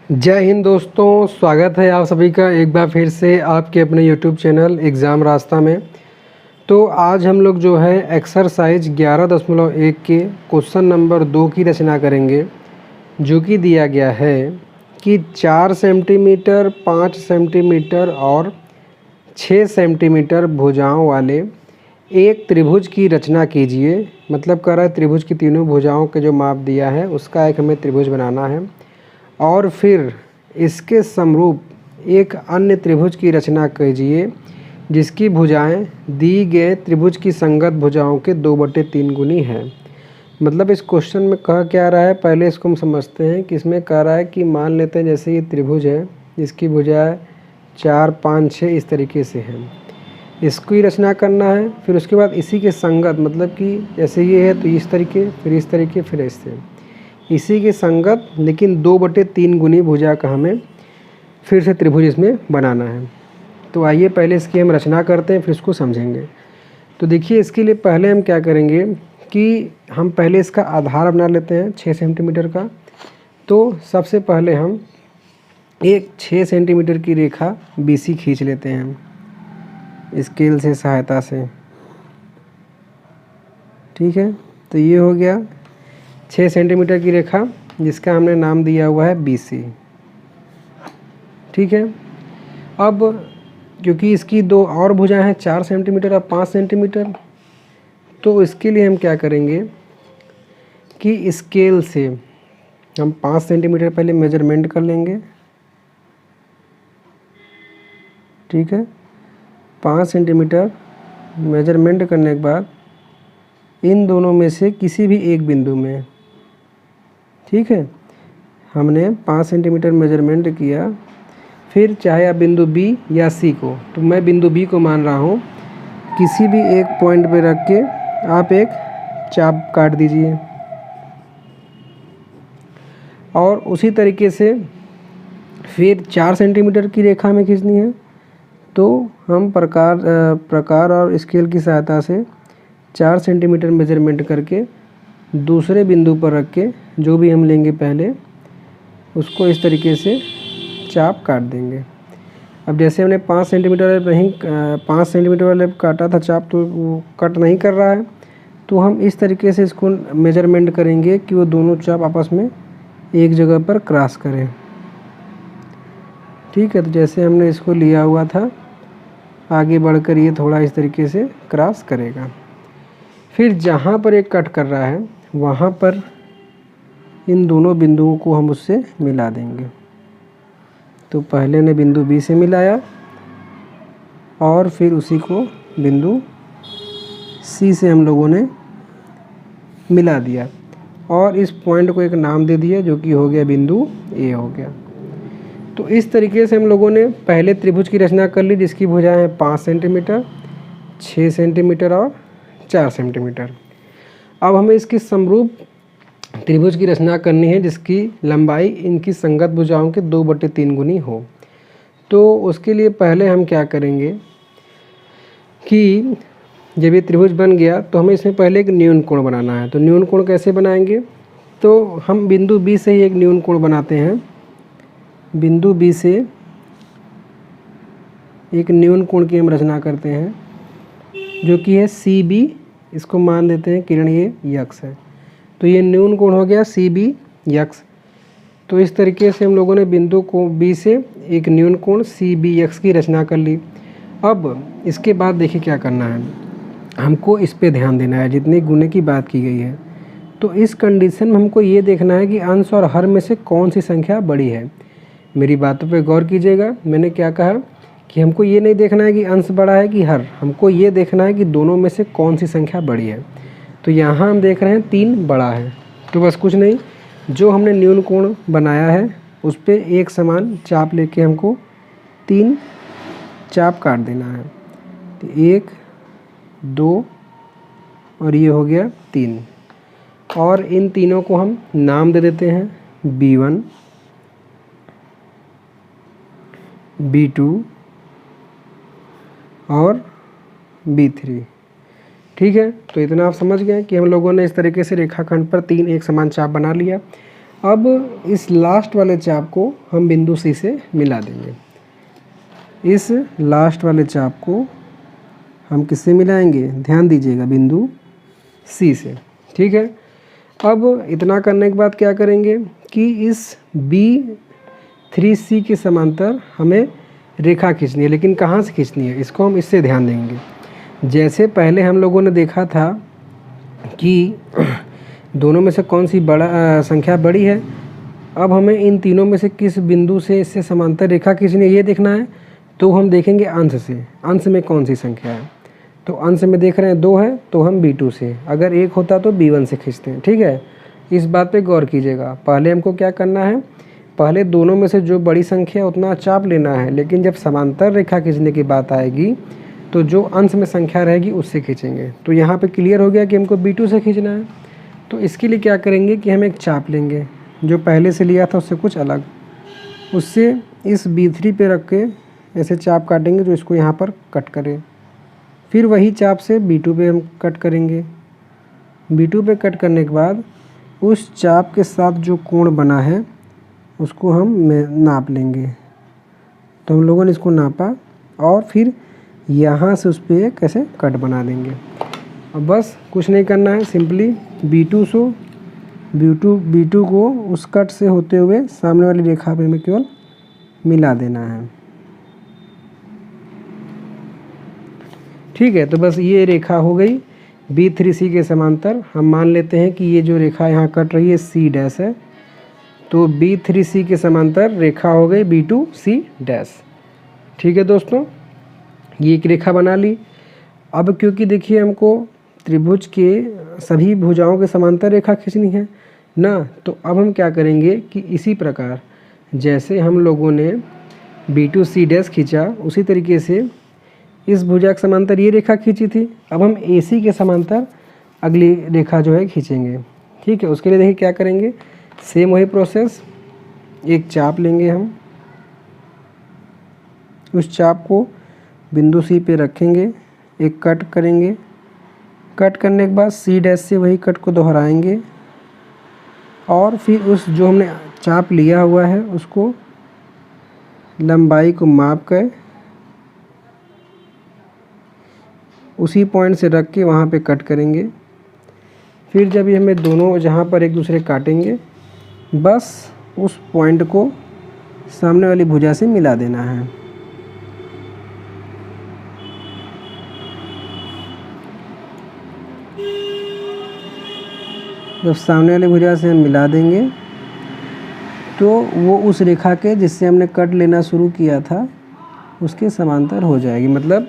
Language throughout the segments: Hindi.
जय हिंद दोस्तों, स्वागत है आप सभी का एक बार फिर से आपके अपने यूट्यूब चैनल एग्ज़ाम रास्ता में। तो आज हम लोग जो है एक्सरसाइज 11.1 के क्वेश्चन नंबर 2 की रचना करेंगे, जो कि दिया गया है कि 4 सेंटीमीटर, 5 सेंटीमीटर और 6 सेंटीमीटर भुजाओं वाले एक त्रिभुज की रचना कीजिए। मतलब कह रहा है त्रिभुज की तीनों भुजाओं के जो माप दिया है उसका एक हमें त्रिभुज बनाना है और फिर इसके समरूप एक अन्य त्रिभुज की रचना कीजिए जिसकी भुजाएं दी गए त्रिभुज की संगत भुजाओं के 2/3 गुनी है। मतलब इस क्वेश्चन में कह क्या रहा है, पहले इसको हम समझते हैं कि इसमें कह रहा है कि मान लेते हैं जैसे ये त्रिभुज है जिसकी भुजाएं 4, 5, 6 इस तरीके से हैं, इसको ही रचना करना है। फिर उसके बाद इसी के संगत, मतलब कि जैसे ये है तो इस तरीके, फिर इस तरीके, फिर ऐसे, इसी के संगत लेकिन 2/3 गुनी भुजा का हमें फिर से त्रिभुज इसमें बनाना है। तो आइए पहले इसकी हम रचना करते हैं, फिर इसको समझेंगे। तो देखिए इसके लिए पहले हम क्या करेंगे कि हम पहले इसका आधार बना लेते हैं 6 सेंटीमीटर का। तो सबसे पहले हम एक 6 सेंटीमीटर की रेखा BC खींच लेते हैं स्केल से सहायता से। ठीक है, तो ये हो गया 6 सेंटीमीटर की रेखा जिसका हमने नाम दिया हुआ है BC। ठीक है, अब क्योंकि इसकी दो और भुजाएं हैं 4 सेंटीमीटर और 5 सेंटीमीटर, तो इसके लिए हम क्या करेंगे कि स्केल से हम 5 सेंटीमीटर पहले मेजरमेंट कर लेंगे। ठीक है, 5 सेंटीमीटर मेजरमेंट करने के बाद इन दोनों में से किसी भी एक बिंदु में, ठीक है, हमने 5 सेंटीमीटर मेजरमेंट किया। फिर चाहे आप बिंदु B या C को, तो मैं बिंदु B को मान रहा हूँ, किसी भी एक पॉइंट पे रख के आप एक चाप काट दीजिए। और उसी तरीके से फिर 4 सेंटीमीटर की रेखा में खींचनी है, तो हम प्रकार और स्केल की सहायता से 4 सेंटीमीटर मेजरमेंट करके दूसरे बिंदु पर रख के जो भी हम लेंगे पहले उसको इस तरीके से चाप काट देंगे। अब जैसे हमने 5 सेंटीमीटर वाले काटा था चाप, तो वो कट नहीं कर रहा है, तो हम इस तरीके से इसको मेजरमेंट करेंगे कि वो दोनों चाप आपस में एक जगह पर क्रॉस करें। ठीक है, तो जैसे हमने इसको लिया हुआ था, आगे बढ़कर ये थोड़ा इस तरीके से क्रॉस करेगा। फिर जहाँ पर एक कट कर रहा है वहाँ पर इन दोनों बिंदुओं को हम उससे मिला देंगे। तो पहले ने बिंदु B से मिलाया और फिर उसी को बिंदु C से हम लोगों ने मिला दिया और इस पॉइंट को एक नाम दे दिया जो कि हो गया बिंदु A हो गया। तो इस तरीके से हम लोगों ने पहले त्रिभुज की रचना कर ली जिसकी भुजाएं हैं 5 सेंटीमीटर, 6 सेंटीमीटर और 4 सेंटीमीटर। अब हमें इसकी समरूप त्रिभुज की रचना करनी है जिसकी लंबाई इनकी संगत भुजाओं के 2/3 गुनी हो। तो उसके लिए पहले हम क्या करेंगे कि जब ये त्रिभुज बन गया तो हमें इसमें पहले एक न्यून कोण बनाना है। तो न्यून कोण कैसे बनाएंगे, तो हम बिंदु B से ही एक न्यून कोण बनाते हैं। बिंदु B से एक न्यून कोण की हम रचना करते हैं जो कि है CB। इसको मान देते हैं किरण ये यक्ष है, तो ये न्यून कोण हो गया CB यक्ष। तो इस तरीके से हम लोगों ने बिंदु को B से एक न्यून कोण CB यक्ष की रचना कर ली। अब इसके बाद देखिए क्या करना है, हमको इस पे ध्यान देना है जितने गुणे की बात की गई है। तो इस कंडीशन में हमको ये देखना है कि अंश और हर में से कौन सी संख्या बड़ी है। मेरी बातों पे गौर कीजिएगा, मैंने क्या कहा कि हमको ये नहीं देखना है कि अंश बड़ा है कि हर, हमको ये देखना है कि दोनों में से कौन सी संख्या बड़ी है। तो यहाँ हम देख रहे हैं 3 बड़ा है, तो बस कुछ नहीं, जो हमने न्यून कोण बनाया है उस पर एक समान चाप लेके हमको 3 चाप काट देना है। तो 1, 2 और ये हो गया 3, और इन तीनों को हम नाम दे देते हैं B1, B2 और B3। ठीक है, तो इतना आप समझ गए कि हम लोगों ने इस तरीके से रेखाखंड पर 3 एक समान चाप बना लिया। अब इस लास्ट वाले चाप को हम बिंदु सी से मिला देंगे। इस लास्ट वाले चाप को हम किससे मिलाएंगे, ध्यान दीजिएगा, बिंदु सी से। ठीक है, अब इतना करने के बाद क्या करेंगे कि इस B3C के समांतर हमें रेखा खींचनी है, लेकिन कहाँ से खींचनी है इसको हम इससे ध्यान देंगे। जैसे पहले हम लोगों ने देखा था कि दोनों में से कौन सी संख्या बड़ी है, अब हमें इन तीनों में से किस बिंदु से इससे समांतर रेखा खींचनी है ये देखना है। तो हम देखेंगे अंश से, अंश में कौन सी संख्या है। तो अंश में देख रहे हैं 2 है तो हम B2 से, अगर 1 होता तो B1 से खींचते हैं। ठीक है, इस बात पे गौर कीजिएगा। पहले हमको क्या करना है, पहले दोनों में से जो बड़ी संख्या है उतना चाप लेना है, लेकिन जब समांतर रेखा खींचने की बात आएगी तो जो अंश में संख्या रहेगी उससे खींचेंगे। तो यहाँ पे क्लियर हो गया कि हमको B2 से खींचना है। तो इसके लिए क्या करेंगे कि हम एक चाप लेंगे जो पहले से लिया था उससे कुछ अलग, उससे इस B3 पे रख के ऐसे चाप काटेंगे जो इसको यहाँ पर कट करे। फिर वही चाप से B2 पे हम कट करेंगे। B2 पे कट करने के बाद उस चाप के साथ जो कोण बना है उसको हम नाप लेंगे। तो हम लोगों ने इसको नापा और फिर यहाँ से उस पर एक ऐसे कट बना देंगे। अब बस कुछ नहीं करना है, सिंपली B2 को उस कट से होते हुए सामने वाली रेखा पे हमें केवल मिला देना है। ठीक है, तो बस ये रेखा हो गई B3C के समांतर। हम मान लेते हैं कि ये जो रेखा यहाँ कट रही है C' है, तो B3C के समांतर रेखा हो गई B2C'। ठीक है दोस्तों, ये एक रेखा बना ली। अब क्योंकि देखिए हमको त्रिभुज के सभी भुजाओं के समांतर रेखा खींचनी है ना, तो अब हम क्या करेंगे कि इसी प्रकार जैसे हम लोगों ने B2C' खींचा उसी तरीके से इस भुजा के समांतर ये रेखा खींची थी। अब हम AC के समांतर अगली रेखा जो है खींचेंगे। ठीक है, उसके लिए देखिए क्या करेंगे, सेम वही प्रोसेस, एक चाप लेंगे हम, उस चाप को बिंदु C पे रखेंगे, एक कट करेंगे। कट करने के बाद C' से वही कट को दोहराएंगे और फिर उस जो हमने चाप लिया हुआ है उसको लंबाई को माप कर उसी पॉइंट से रख के वहाँ पे कट करेंगे। फिर जब ये हमें दोनों जहाँ पर एक दूसरे काटेंगे, बस उस पॉइंट को सामने वाली भुजा से मिला देना है। जब सामने वाली भुजा से हम मिला देंगे तो वो उस रेखा के जिससे हमने कट लेना शुरू किया था उसके समांतर हो जाएगी, मतलब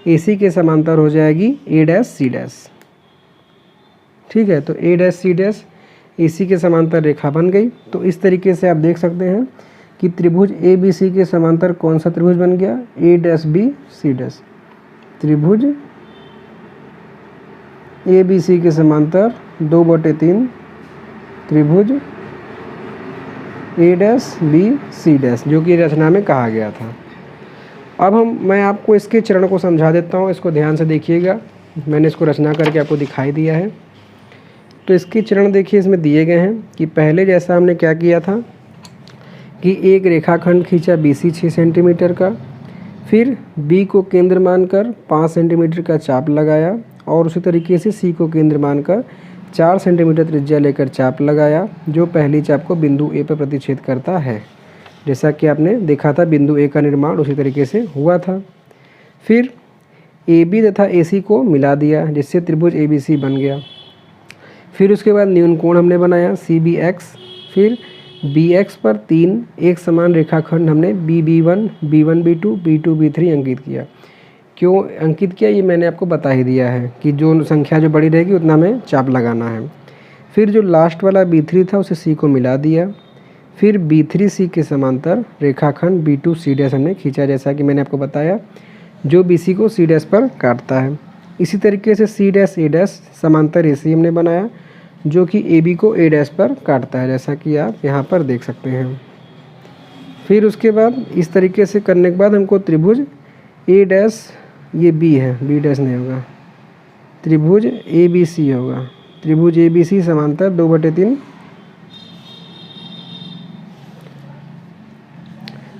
AC के समांतर हो जाएगी A', C'। ठीक है, तो A', C' AC के समांतर रेखा बन गई। तो इस तरीके से आप देख सकते हैं कि त्रिभुज ABC के समांतर कौन सा त्रिभुज बन गया, A', C'। त्रिभुज ABC के समांतर 2/3 त्रिभुज A', C', जो कि रचना में कहा गया था। अब मैं आपको इसके चरण को समझा देता हूँ, इसको ध्यान से देखिएगा। मैंने इसको रचना करके आपको दिखाई दिया है। तो इसके चरण देखिए इसमें दिए गए हैं कि पहले जैसा हमने क्या किया था कि एक रेखाखंड खींचा BC 6 सेंटीमीटर का, फिर B को केंद्र मानकर 5 सेंटीमीटर का चाप लगाया और उसी तरीके से C को केंद्र मानकर 4 सेंटीमीटर त्रिज्या लेकर चाप लगाया, जो पहली चाप को बिंदु A पर प्रतिच्छेद करता है। जैसा कि आपने देखा था बिंदु A का निर्माण उसी तरीके से हुआ था। फिर AB तथा AC को मिला दिया जिससे त्रिभुज ABC बन गया। फिर उसके बाद न्यून कोण हमने बनाया CBX। फिर BX पर 3 एक समान रेखाखंड हमने BB1, B1B2, B2B3 अंकित किया। क्यों अंकित किया ये मैंने आपको बता ही दिया है कि जो संख्या जो बड़ी रहेगी उतना हमें चाप लगाना है। फिर जो लास्ट वाला B3 था उसे C को मिला दिया। फिर B3C के समांतर रेखाखंड B2C' हमने खींचा, जैसा कि मैंने आपको बताया, जो BC को C' पर काटता है। इसी तरीके से C', A' समांतर AC हमने बनाया जो कि AB को A' पर काटता है, जैसा कि आप यहाँ पर देख सकते हैं। फिर उसके बाद इस तरीके से करने के बाद हमको त्रिभुज A', ये B है, B' नहीं होगा, त्रिभुज ABC होगा। त्रिभुज ABC समांतर 2/3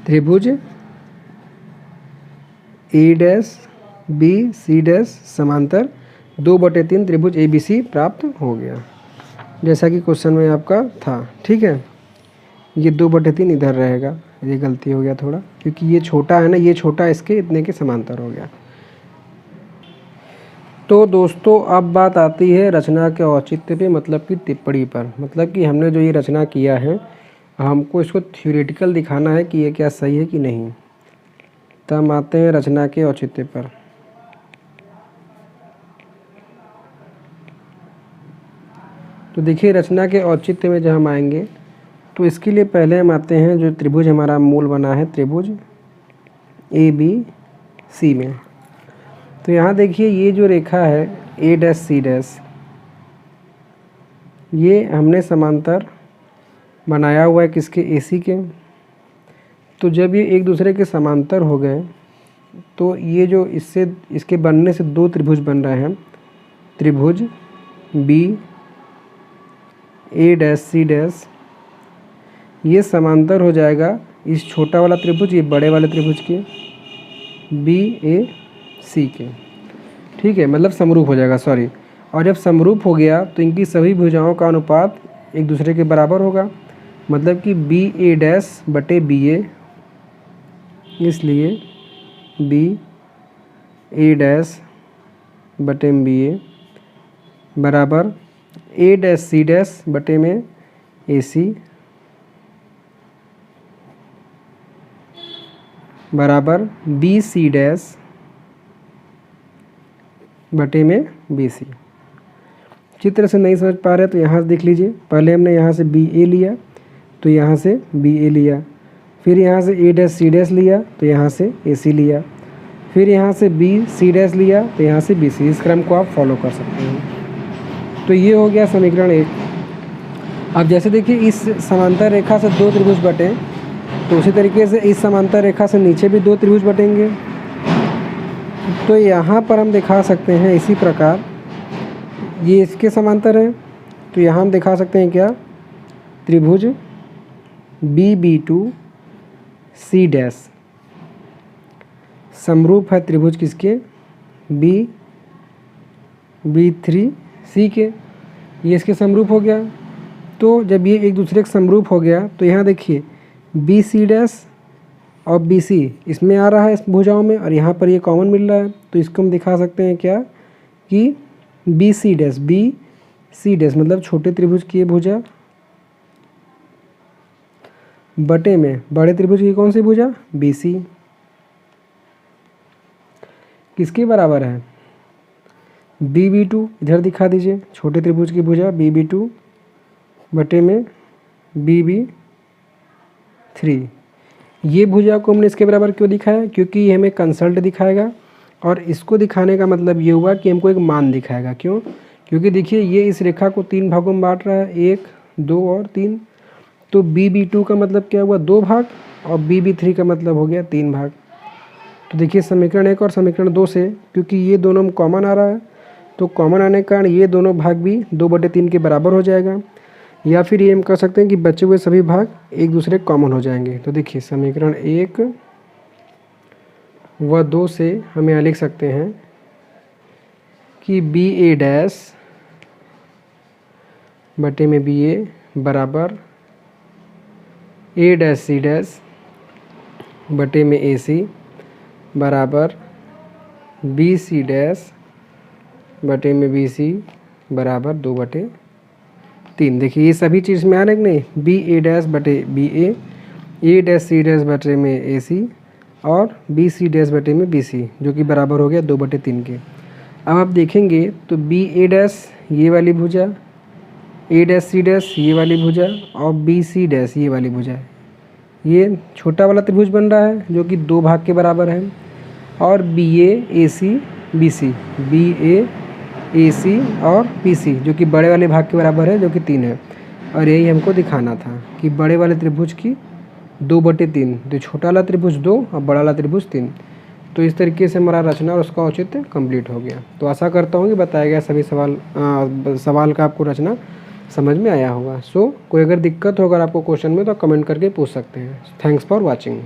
त्रिभुज ए डैश बी सी डैश समांतर 2/3 त्रिभुज ए बी सी प्राप्त हो गया, जैसा कि क्वेश्चन में आपका था। ठीक है, ये 2/3 इधर रहेगा, ये गलती हो गया थोड़ा, क्योंकि ये छोटा है ना, ये छोटा इसके इतने के समांतर हो गया। तो दोस्तों अब बात आती है रचना के औचित्य पे, मतलब कि टिप्पणी पर। मतलब कि हमने जो ये रचना किया है, हमको इसको थ्योरेटिकल दिखाना है कि ये क्या सही है कि नहीं। तो हम आते हैं रचना के औचित्य पर। तो देखिए रचना के औचित्य में जब हम आएंगे तो इसके लिए पहले हम आते हैं जो त्रिभुज हमारा मूल बना है, त्रिभुज ए बी सी में। तो यहाँ देखिए ये जो रेखा है ए डैश सी डैश, ये हमने समांतर बनाया हुआ है किसके, ए सी के। तो जब ये एक दूसरे के समांतर हो गए तो ये जो इसके बनने से दो त्रिभुज बन रहे हैं, त्रिभुज बी ए डैश सी डैश, ये समांतर हो जाएगा इस छोटा वाला त्रिभुज, ये बड़े वाले त्रिभुज के बी ए सी के। ठीक है, मतलब समरूप हो जाएगा, सॉरी। और जब समरूप हो गया तो इनकी सभी भुजाओं का अनुपात एक दूसरे के बराबर होगा, मतलब कि बी ए डैश बटे बी ए, इसलिए बी ए डैश बटे बी ए बराबर ए डैश सी डैश बटे में ए सी बराबर बी सी डैश बटे में बी सी। चित्र से नहीं समझ पा रहे तो यहाँ से देख लीजिए, पहले हमने यहाँ से बी ए लिया तो यहाँ से बी ए लिया, फिर यहाँ से ए डैश सी डैश लिया तो यहाँ से ए सी लिया, फिर यहाँ से बी सी डैश लिया तो यहाँ से बी सी। इस क्रम को आप फॉलो कर सकते हैं। तो ये हो गया समीकरण 1। अब जैसे देखिए इस समांतर रेखा से दो त्रिभुज बटे, तो उसी तरीके से इस समांतर रेखा से नीचे भी दो त्रिभुज बटेंगे। तो यहाँ पर हम दिखा सकते हैं इसी प्रकार, ये इसके समांतर है तो यहाँ हम दिखा सकते हैं क्या, त्रिभुज B B two C dash समरूप है त्रिभुज किसके, बी बी थ्री सी के, ये इसके समरूप हो गया। तो जब ये एक दूसरे के समरूप हो गया तो यहाँ देखिए बी सी डैश और बी सी इसमें आ रहा है इस भुजाओं में, और यहाँ पर ये कॉमन मिल रहा है, तो इसको हम दिखा सकते हैं क्या कि बी सी डैश मतलब छोटे त्रिभुज की ये भुजा बटे में बड़े त्रिभुज की कौन सी भुजा, बी सी, किसके बराबर है, बी बी टू। इधर दिखा दीजिए छोटे त्रिभुज की भुजा बी बी टू बटे में बी बी थ्री। ये भुजा को हमने इसके बराबर क्यों दिखाया, क्योंकि ये हमें कंसल्ट दिखाएगा, और इसको दिखाने का मतलब ये हुआ कि हमको एक मान दिखाएगा। क्यों, क्योंकि देखिए ये इस रेखा को 3 भागों में बांट रहा है, 1 2 और 3। तो बी बी टू का मतलब क्या हुआ, 2 भाग, और बी बी थ्री का मतलब हो गया 3 भाग। तो देखिए समीकरण 1 और समीकरण 2 से, क्योंकि ये दोनों में कॉमन आ रहा है, तो कॉमन आने के कारण ये दोनों भाग भी 2/3 के बराबर हो जाएगा, या फिर ये हम कह सकते हैं कि बचे हुए सभी भाग एक दूसरे कॉमन हो जाएंगे। तो देखिए समीकरण 1 व 2 से हम यहाँ लिख सकते हैं कि बी ए डैश बटे में बी ए बराबर ए डैश सी डैश बटे में ए सी बराबर बी सी डैश बटे में बी सी बराबर 2/3। देखिए ये सभी चीज़ में आ रहे कि नहीं, बी ए डैश बटे बी ए डैश सी डैश बटे में ए सी और बी सी डैश बटे में बी सी, जो कि बराबर हो गया 2/3 के। अब आप देखेंगे तो बी ए डैश ये वाली भुजा, ए डैश सी डैश ये वाली भुजा, और बी सी डैश ये वाली भुजा, ये छोटा वाला त्रिभुज बन रहा है जो कि 2 भाग के बराबर है, और बी ए सी बी सी, बी ए सी और पी सी जो कि बड़े वाले भाग के बराबर है जो कि 3 है। और यही हमको दिखाना था कि बड़े वाले त्रिभुज की 2/3, तो छोटा वाला त्रिभुज 2 और बड़ा वाला त्रिभुज 3। तो इस तरीके से हमारा रचना और उसका औचित्य कंप्लीट हो गया। तो आशा करता हूँ कि बताया गया सभी सवाल का आपको रचना समझ में आया होगा। सो कोई अगर दिक्कत हो अगर आपको क्वेश्चन में तो कमेंट करके पूछ सकते हैं। Thanks for watching.